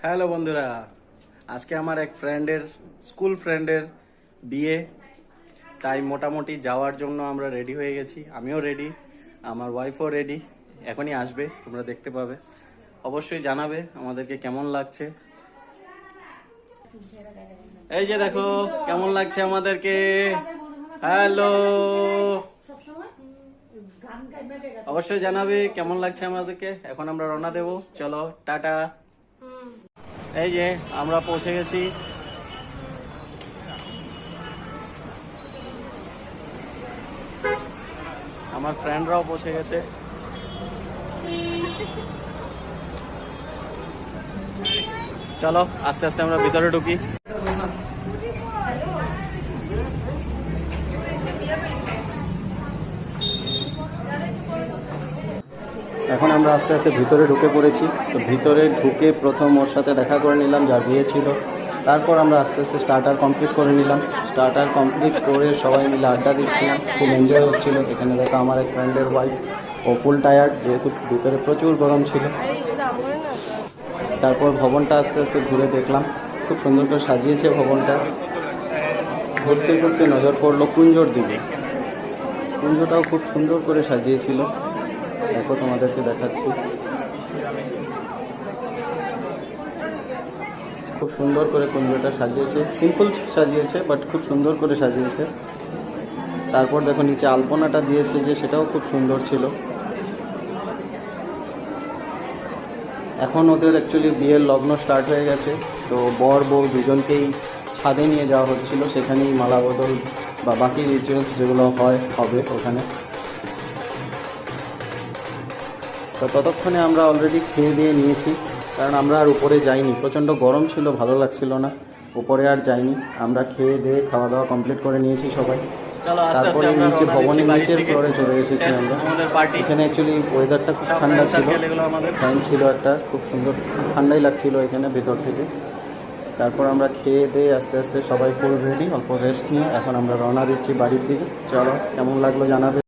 Hello বন্ধুরা, আজকে আমার এক ফ্রেন্ডের স্কুল ফ্রেন্ডের বিয়ে, তাই মোটামুটি যাওয়ার জন্য আমরা রেডি হয়ে গেছি। আমিও রেডি, আমার ওয়াইফও রেডি। এখনই আসবে, তোমরা দেখতে পাবে। অবশ্যই জানাবে আমাদেরকে কেমন লাগছে। এই যে দেখো কেমন লাগছে আমাদেরকে। হ্যালো, অবশ্যই জানাবে কেমন লাগছে আমাদেরকে। এখন আমরা রওনা দেব, চলো টাটা। এই যে আমরা পৌঁছে গেছি। আমার ফ্রেন্ডরাও পৌঁছে গেছে। চলো আস্তে আস্তে আমরা ভিতরে ঢুকি। এখন আমরা আস্তে আস্তে ভিতরে ঢুকে পড়েছি। তো ভিতরে ঢুকে প্রথম ওর সাথে দেখা করে নিলাম, যা বিয়ে ছিল। তারপর আমরা আস্তে আস্তে স্টার্টার কমপ্লিট করে নিলাম। স্টার্টার কমপ্লিট করে সবাই মিলে আড্ডা দিচ্ছিলাম, খুব এনজয় হচ্ছিল। এখানে দেখো আমার এক ফ্রেন্ডের ওয়াইফ, ও ফুল টায়ার্ড, যেহেতু ভিতরে প্রচুর গরম ছিল। তারপর ভবনটা আস্তে আস্তে ঘুরে দেখলাম, খুব সুন্দর করে সাজিয়েছে ভবনটা। ঘুরতে ঘুরতে নজর পড়লো কুঞ্জর দিকে। কুঞ্জটাও খুব সুন্দর করে সাজিয়েছিল, দেখো তোমাদেরকে দেখাচ্ছি। খুব সুন্দর করে কুঞ্জটা সাজিয়েছে, সিম্পল সাজিয়েছে বাট খুব সুন্দর করে সাজিয়েছে। তারপর দেখো নিচে আলপনাটা দিয়েছে, যে সেটাও খুব সুন্দর ছিল। এখন ওদের অ্যাকচুয়ালি বিয়ের লগ্ন স্টার্ট হয়ে গেছে। তো বর বউ দুজনকেই ছাদে নিয়ে যাওয়া হচ্ছিল, সেখানেই মালা বদল বা বাকি রিচুয়ালস যেগুলো হবে ওখানে। তো ততক্ষণে আমরা অলরেডি খেয়ে দিয়ে নিয়েছি, কারণ আমরা আর উপরে যাইনি, প্রচণ্ড গরম ছিল, ভালো লাগছিল না, উপরে আর যাইনি। আমরা খেয়ে দিয়ে খাওয়া দাওয়া কমপ্লিট করে নিয়েছি সবাই। তারপরে নিচে ভবনের নিচের ফ্লোরে চলে এসেছি আমরা। এখানে অ্যাকচুয়ালি ওয়েদারটা খুব ঠান্ডা ছিল, ফ্যান ছিল একটা, খুব সুন্দর ঠান্ডাই লাগছিল এখানে ভেতর থেকে। তারপর আমরা খেয়ে দিয়ে আস্তে আস্তে সবাই ফুল রেডি, অল্প রেস্ট নিয়ে এখন আমরা রওনা দিচ্ছি বাড়ির দিকে। চলো কেমন লাগলো জানাবে।